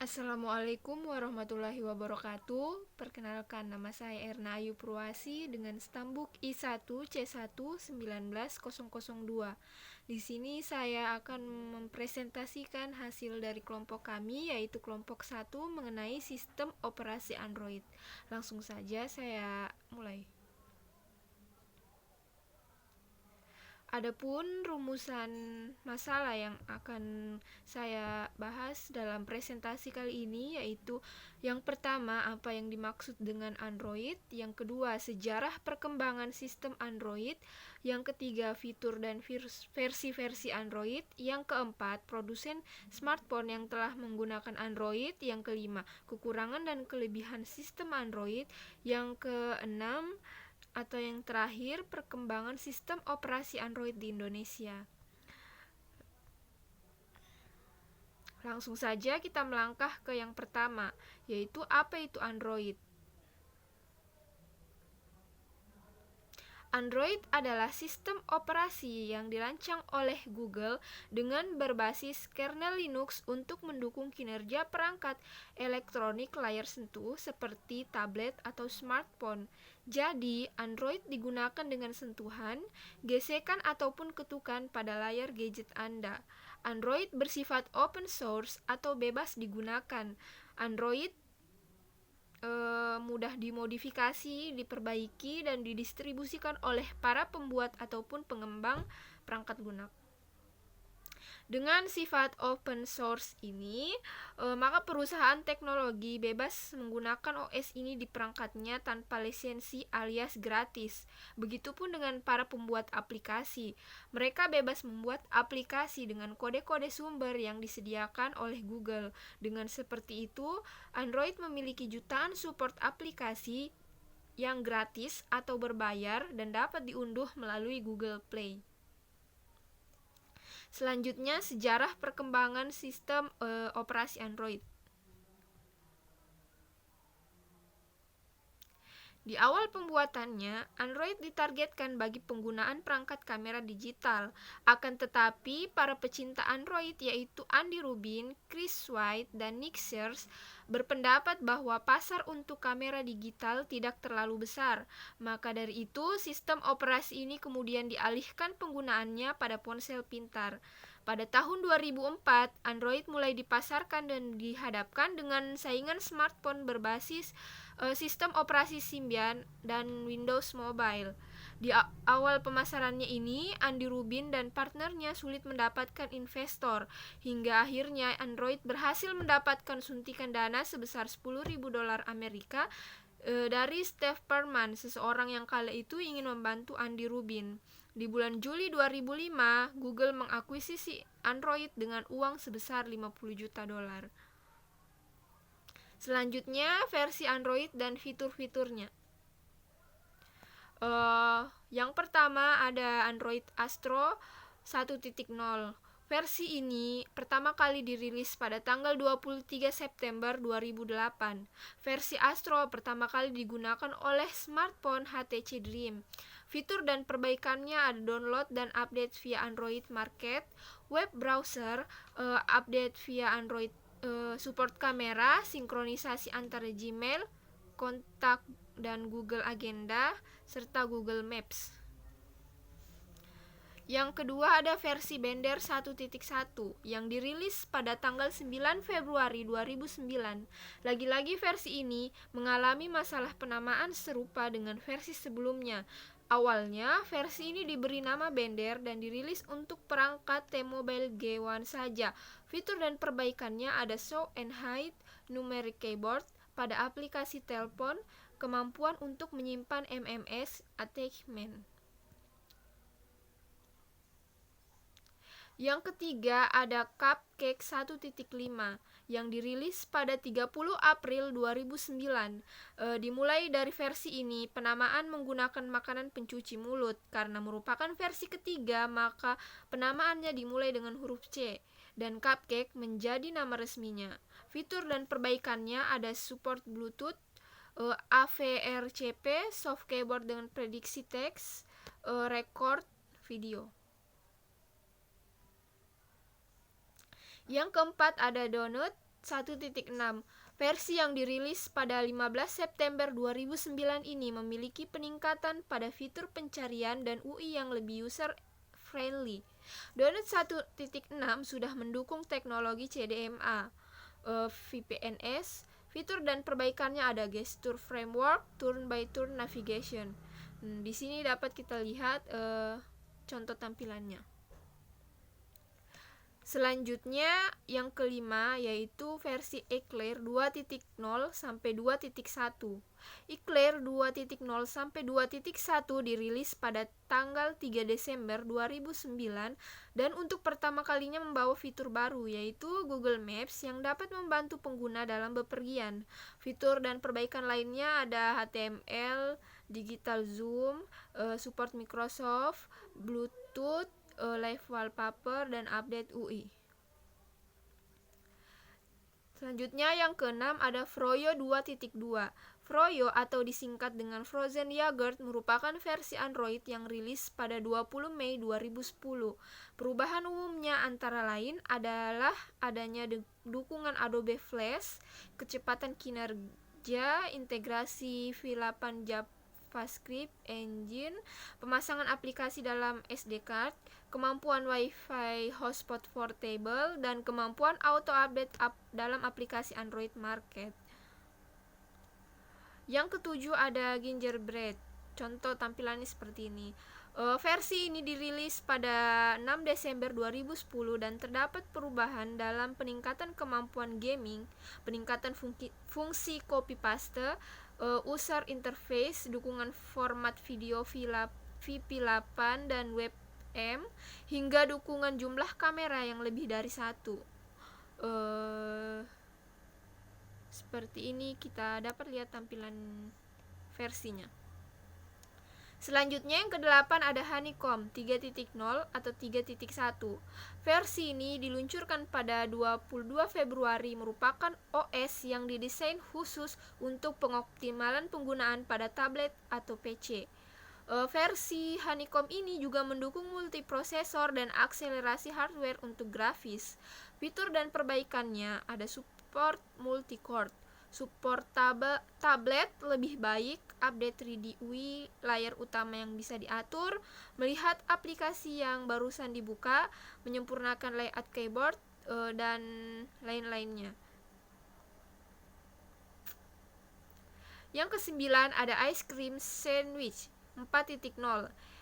Assalamualaikum warahmatullahi wabarakatuh. Perkenalkan, nama saya Erna Ayu Purwasi dengan stambuk I1C1190002. Di sini saya akan mempresentasikan hasil dari kelompok kami, yaitu kelompok 1 mengenai sistem operasi Android. Langsung saja saya mulai. Adapun rumusan masalah yang akan saya bahas dalam presentasi kali ini yaitu yang pertama, apa yang dimaksud dengan Android, yang kedua, sejarah perkembangan sistem Android, yang ketiga, fitur dan versi-versi Android, yang keempat, produsen smartphone yang telah menggunakan Android, yang kelima, kekurangan dan kelebihan sistem Android, yang keenam, atau yang terakhir, perkembangan sistem operasi Android di Indonesia. Langsung saja kita melangkah ke yang pertama, yaitu apa itu Android. Android adalah sistem operasi yang dirancang oleh Google dengan berbasis kernel Linux untuk mendukung kinerja perangkat elektronik layar sentuh seperti tablet atau smartphone. Jadi, Android digunakan dengan sentuhan, gesekan ataupun ketukan pada layar gadget Anda. Android bersifat open source atau bebas digunakan. Android mudah dimodifikasi, diperbaiki, dan didistribusikan oleh para pembuat ataupun pengembang perangkat lunak. Dengan sifat open source ini, maka perusahaan teknologi bebas menggunakan OS ini di perangkatnya tanpa lisensi alias gratis. Begitupun dengan para pembuat aplikasi. Mereka bebas membuat aplikasi dengan kode-kode sumber yang disediakan oleh Google. Dengan seperti itu, Android memiliki jutaan support aplikasi yang gratis atau berbayar dan dapat diunduh melalui Google Play. Selanjutnya, sejarah perkembangan sistem operasi Android. Di awal pembuatannya, Android ditargetkan bagi penggunaan perangkat kamera digital. Akan tetapi, para pecinta Android yaitu Andy Rubin, Chris White, dan Nick Sears berpendapat bahwa pasar untuk kamera digital tidak terlalu besar. Maka dari itu, sistem operasi ini kemudian dialihkan penggunaannya pada ponsel pintar. Pada tahun 2004, Android mulai dipasarkan dan dihadapkan dengan saingan smartphone berbasis sistem operasi Symbian dan Windows Mobile. Di awal pemasarannya ini, Andy Rubin dan partnernya sulit mendapatkan investor, hingga akhirnya Android berhasil mendapatkan suntikan dana sebesar $10.000 Amerika dari Steve Perman, seseorang yang kala itu ingin membantu Andy Rubin. Di bulan Juli 2005, Google mengakuisisi Android dengan uang sebesar $50 juta. Selanjutnya, versi Android dan fitur-fiturnya. Yang pertama ada Android Astro 1.0. Versi ini pertama kali dirilis pada tanggal 23 September 2008. Versi Astro pertama kali digunakan oleh smartphone HTC Dream. Fitur dan perbaikannya ada download dan update via Android Market, web browser, update via Android, support kamera, sinkronisasi antara Gmail, kontak dan Google Agenda, serta Google Maps. Yang kedua ada versi Bender 1.1 yang dirilis pada tanggal 9 Februari 2009. Lagi-lagi versi ini mengalami masalah penamaan serupa dengan versi sebelumnya. Awalnya, versi ini diberi nama Bender dan dirilis untuk perangkat T-Mobile G1 saja. Fitur dan perbaikannya ada show and hide numeric keyboard pada aplikasi telepon, kemampuan untuk menyimpan MMS attachment. Yang ketiga ada Cupcake 1.5 yang dirilis pada 30 April 2009. Dimulai dari versi ini, penamaan menggunakan makanan pencuci mulut. Karena merupakan versi ketiga, maka penamaannya dimulai dengan huruf C dan Cupcake menjadi nama resminya. Fitur dan perbaikannya ada support Bluetooth, AVRCP, soft keyboard dengan prediksi teks, record video. Yang keempat ada Donut 1.6. Versi yang dirilis pada 15 September 2009 ini memiliki peningkatan pada fitur pencarian dan UI yang lebih user-friendly. .NET 1.6 sudah mendukung teknologi CDMA, VPNs. Fitur dan perbaikannya ada gesture framework, turn-by-turn navigation. Di sini dapat kita lihat contoh tampilannya. Selanjutnya yang kelima yaitu versi Eclair 2.0 sampai 2.1. Eclair 2.0 sampai 2.1 dirilis pada tanggal 3 Desember 2009 dan untuk pertama kalinya membawa fitur baru yaitu Google Maps yang dapat membantu pengguna dalam bepergian. Fitur dan perbaikan lainnya ada HTML, digital zoom, support Microsoft, Bluetooth, live wallpaper, dan update UI. Selanjutnya yang keenam ada Froyo 2.2. Froyo atau disingkat dengan Frozen Yogurt merupakan versi Android yang rilis pada 20 Mei 2010. Perubahan umumnya antara lain adalah adanya dukungan Adobe Flash, kecepatan kinerja, integrasi V8 JavaScript Engine, pemasangan aplikasi dalam SD card, kemampuan Wi-Fi hotspot portable, dan kemampuan auto-update dalam aplikasi Android Market. Yang ketujuh ada Gingerbread. Contoh tampilannya seperti ini. Versi ini dirilis pada 6 Desember 2010 dan terdapat perubahan dalam peningkatan kemampuan gaming, peningkatan fungsi copy paste, user interface, dukungan format video VP8 dan WebM, hingga dukungan jumlah kamera yang lebih dari satu. Seperti ini kita dapat lihat tampilan versinya. Selanjutnya yang ke-8 ada Honeycomb 3.0 atau 3.1. Versi ini diluncurkan pada 22 Februari merupakan OS yang didesain khusus untuk pengoptimalan penggunaan pada tablet atau PC. Versi Honeycomb ini juga mendukung multiprosesor dan akselerasi hardware untuk grafis. Fitur dan perbaikannya ada support multi-core, support tablet lebih baik, update 3D UI, layar utama yang bisa diatur, melihat aplikasi yang barusan dibuka, menyempurnakan layout keyboard, dan lain-lainnya. Yang ke-9 ada Ice Cream Sandwich 4.0.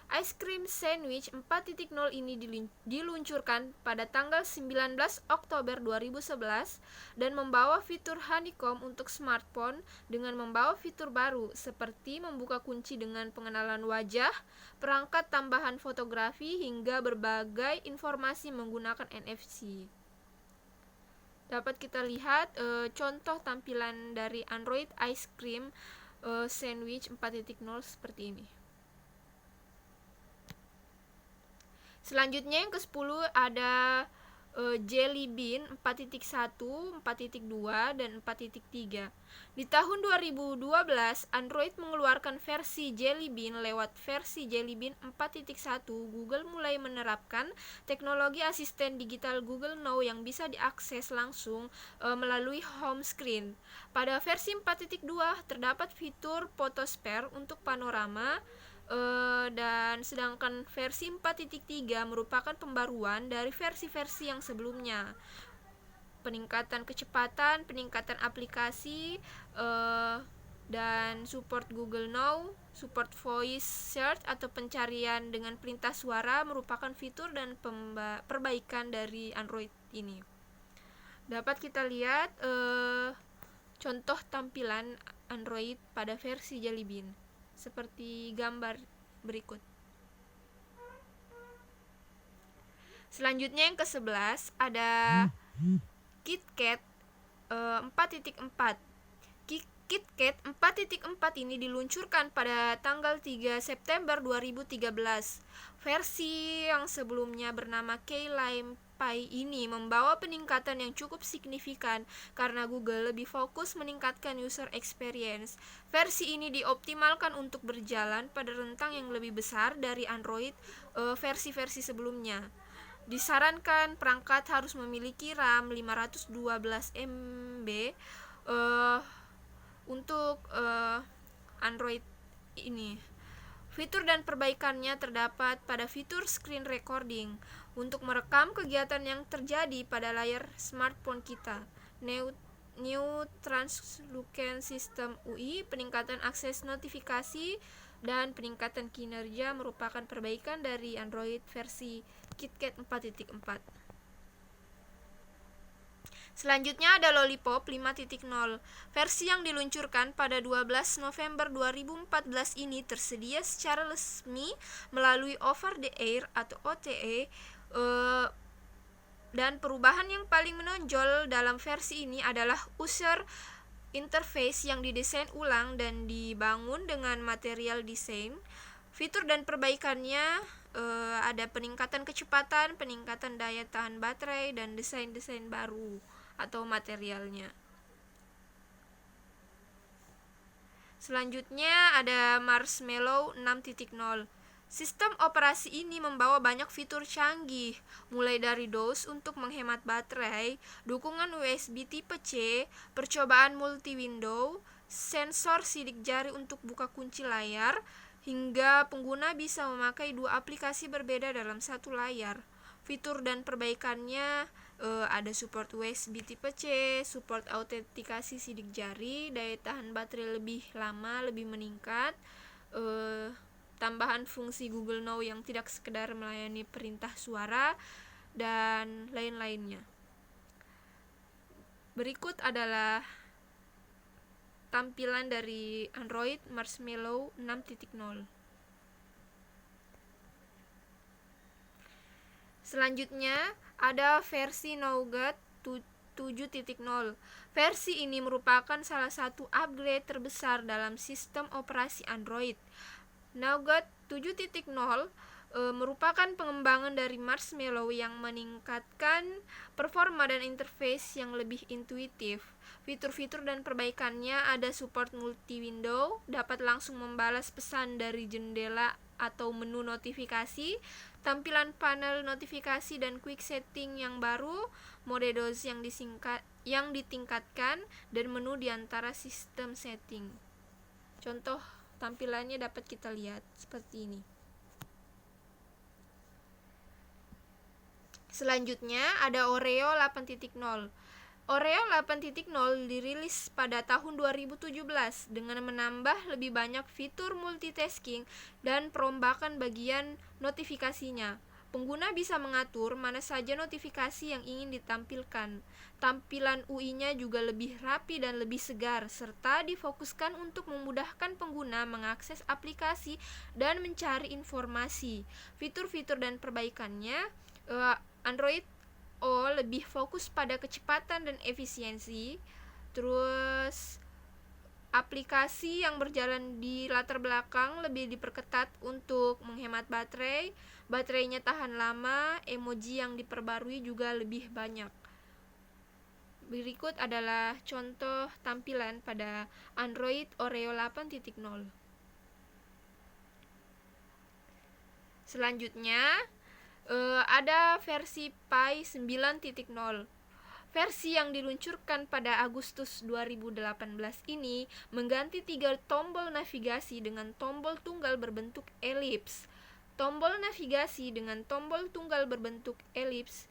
Ice Cream Sandwich 4.0 ini diluncurkan pada tanggal 19 Oktober 2011 dan membawa fitur Honeycomb untuk smartphone dengan membawa fitur baru seperti membuka kunci dengan pengenalan wajah, perangkat tambahan fotografi, hingga berbagai informasi menggunakan NFC. Dapat kita lihat contoh tampilan dari Android Ice Cream Sandwich 4.0 seperti ini. Selanjutnya yang ke-10 ada Jelly Bean 4.1, 4.2, dan 4.3. Di tahun 2012, Android mengeluarkan versi Jelly Bean. Lewat versi Jelly Bean 4.1, Google mulai menerapkan teknologi asisten digital Google Now yang bisa diakses langsung melalui home screen. Pada versi 4.2 terdapat fitur Photosphere untuk panorama, dan sedangkan versi 4.3 merupakan pembaruan dari versi-versi yang sebelumnya. Peningkatan kecepatan, peningkatan aplikasi, dan support Google Now, support voice search atau pencarian dengan perintah suara merupakan fitur dan perbaikan dari Android ini. Dapat kita lihat contoh tampilan Android pada versi Jelly Bean seperti gambar berikut. Selanjutnya yang ke-11 ada KitKat 4.4. KitKat 4.4 ini diluncurkan pada tanggal 3 September 2013. Versi yang sebelumnya bernama K-Lime Pie ini membawa peningkatan yang cukup signifikan karena Google lebih fokus meningkatkan user experience. Versi ini dioptimalkan untuk berjalan pada rentang yang lebih besar dari Android versi-versi sebelumnya. Disarankan perangkat harus memiliki RAM 512 MB untuk Android ini. Fitur dan perbaikannya terdapat pada fitur screen recording untuk merekam kegiatan yang terjadi pada layar smartphone kita. New Translucent System UI, peningkatan akses notifikasi dan peningkatan kinerja merupakan perbaikan dari Android versi KitKat 4.4. Selanjutnya ada Lollipop 5.0. Versi yang diluncurkan pada 12 November 2014 ini tersedia secara resmi melalui over the air atau OTA, dan perubahan yang paling menonjol dalam versi ini adalah user interface yang didesain ulang dan dibangun dengan material desain. Fitur dan perbaikannya ada peningkatan kecepatan, peningkatan daya tahan baterai, dan desain-desain baru atau materialnya. Selanjutnya ada Marshmallow 6.0. Sistem operasi ini membawa banyak fitur canggih, mulai dari DOS untuk menghemat baterai, dukungan USB tipe C, percobaan multi-window, sensor sidik jari untuk buka kunci layar, hingga pengguna bisa memakai dua aplikasi berbeda dalam satu layar. Fitur dan perbaikannya ada support USB tipe C, support autentikasi sidik jari, daya tahan baterai lebih lama, lebih meningkat, tambahan fungsi Google Now yang tidak sekedar melayani perintah suara, dan lain-lainnya. Berikut adalah tampilan dari Android Marshmallow 6.0. Selanjutnya ada versi Nougat 7.0. Versi ini merupakan salah satu upgrade terbesar dalam sistem operasi Android. Nougat 7.0 merupakan pengembangan dari Marshmallow yang meningkatkan performa dan interface yang lebih intuitif. Fitur-fitur dan perbaikannya ada support multi-window, dapat langsung membalas pesan dari jendela atau menu notifikasi, tampilan panel notifikasi dan quick setting yang baru, mode DOS yang ditingkatkan, dan menu di antara sistem setting. Contoh tampilannya dapat kita lihat seperti ini. Selanjutnya ada Oreo 8.0. Oreo 8.0 dirilis pada tahun 2017 dengan menambah lebih banyak fitur multitasking dan perombakan bagian notifikasinya. Pengguna bisa mengatur mana saja notifikasi yang ingin ditampilkan. Tampilan UI-nya juga lebih rapi dan lebih segar, serta difokuskan untuk memudahkan pengguna mengakses aplikasi dan mencari informasi. Fitur-fitur dan perbaikannya, Android O lebih fokus pada kecepatan dan efisiensi. Terus aplikasi yang berjalan di latar belakang lebih diperketat untuk menghemat baterai. Baterainya tahan lama, emoji yang diperbarui juga lebih banyak. Berikut adalah contoh tampilan pada Android Oreo 8.0. Selanjutnya ada versi Pi 9.0. Versi yang diluncurkan pada Agustus 2018 ini mengganti 3 tombol navigasi dengan tombol tunggal berbentuk elips. Tombol navigasi dengan tombol tunggal berbentuk elips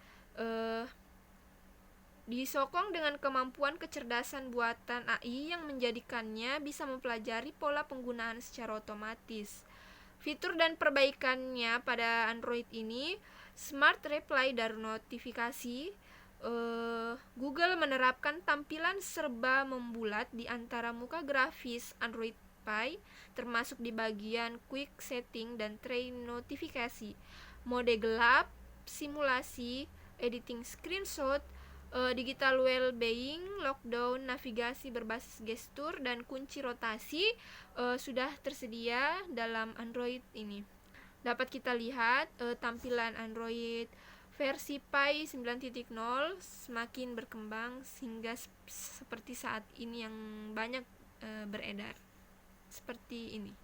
disokong dengan kemampuan kecerdasan buatan AI yang menjadikannya bisa mempelajari pola penggunaan secara otomatis. Fitur dan perbaikannya pada Android ini, Smart Reply dari notifikasi, Google menerapkan tampilan serba membulat di antara muka grafis Android Pie, termasuk di bagian Quick Setting dan Tray notifikasi, mode gelap, simulasi, editing screenshot, digital well-being, lockdown, navigasi berbasis gestur, dan kunci rotasi sudah tersedia dalam Android ini. Dapat kita lihat tampilan Android versi Pie 9.0 semakin berkembang sehingga seperti saat ini yang banyak beredar seperti ini.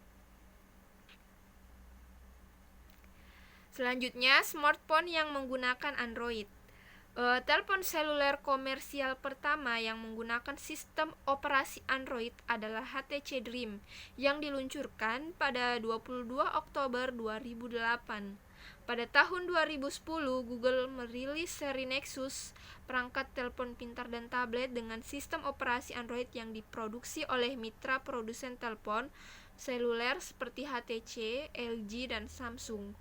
Selanjutnya, smartphone yang menggunakan Android. Telepon seluler komersial pertama yang menggunakan sistem operasi Android adalah HTC Dream yang diluncurkan pada 22 Oktober 2008. Pada tahun 2010, Google merilis seri Nexus, perangkat telepon pintar dan tablet dengan sistem operasi Android yang diproduksi oleh mitra produsen telepon seluler seperti HTC, LG, dan Samsung.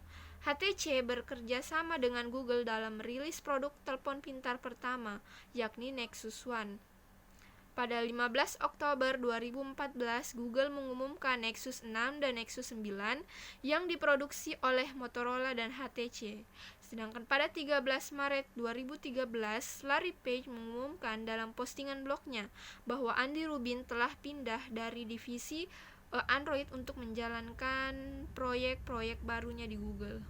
HTC bekerja sama dengan Google dalam merilis produk telepon pintar pertama, yakni Nexus One. Pada 15 Oktober 2014, Google mengumumkan Nexus 6 dan Nexus 9 yang diproduksi oleh Motorola dan HTC. Sedangkan pada 13 Maret 2013, Larry Page mengumumkan dalam postingan blognya bahwa Andy Rubin telah pindah dari divisi Android untuk menjalankan proyek-proyek barunya di Google.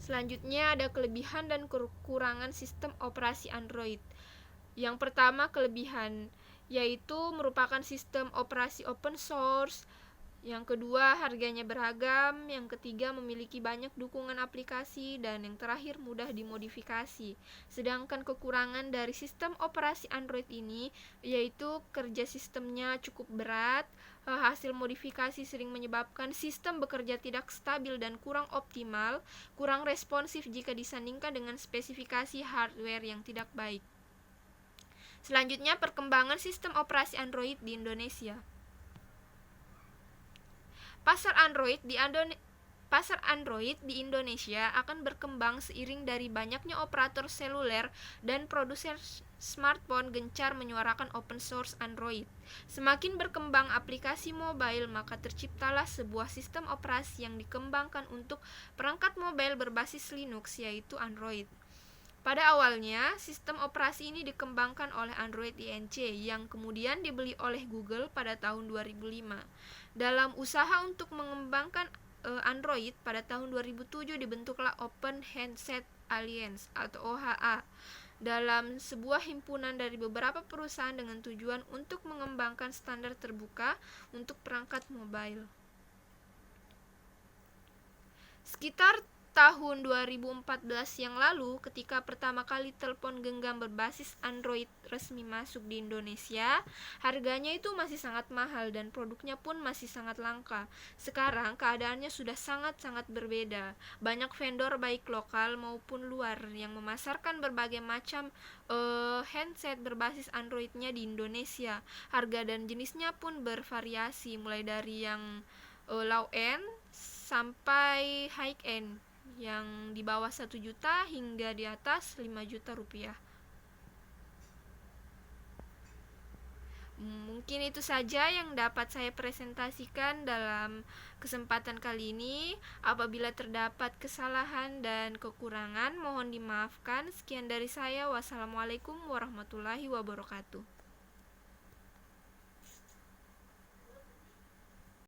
Selanjutnya ada kelebihan dan kekurangan sistem operasi Android. Yang pertama, kelebihan yaitu merupakan sistem operasi open source. Yang kedua, harganya beragam. Yang ketiga, memiliki banyak dukungan aplikasi. Dan yang terakhir, mudah dimodifikasi. Sedangkan kekurangan dari sistem operasi Android ini yaitu kerja sistemnya cukup berat. Hasil modifikasi sering menyebabkan sistem bekerja tidak stabil dan kurang optimal, kurang responsif jika disandingkan dengan spesifikasi hardware yang tidak baik. Selanjutnya, perkembangan sistem operasi Android di Indonesia. Pasar Android di Indonesia akan berkembang seiring dari banyaknya operator seluler dan produsen smartphone gencar menyuarakan open source Android. Semakin berkembang aplikasi mobile, maka terciptalah sebuah sistem operasi yang dikembangkan untuk perangkat mobile berbasis Linux, yaitu Android. Pada awalnya, sistem operasi ini dikembangkan oleh Android Inc. yang kemudian dibeli oleh Google pada tahun 2005. Dalam usaha untuk mengembangkan Android, pada tahun 2007 dibentuklah Open Handset Alliance atau OHA dalam sebuah himpunan dari beberapa perusahaan dengan tujuan untuk mengembangkan standar terbuka untuk perangkat mobile. Sekitar tahun 2014 yang lalu, ketika pertama kali telepon genggam berbasis Android resmi masuk di Indonesia, harganya itu masih sangat mahal dan produknya pun masih sangat langka. Sekarang keadaannya sudah sangat-sangat berbeda. Banyak vendor baik lokal maupun luar yang memasarkan berbagai macam handset berbasis Androidnya di Indonesia. Harga dan jenisnya pun bervariasi, mulai dari yang low end sampai high end, yang di bawah 1 juta hingga di atas 5 juta rupiah. Mungkin itu saja yang dapat saya presentasikan dalam kesempatan kali ini. Apabila terdapat kesalahan dan kekurangan, mohon dimaafkan. Sekian dari saya. Wassalamualaikum warahmatullahi wabarakatuh.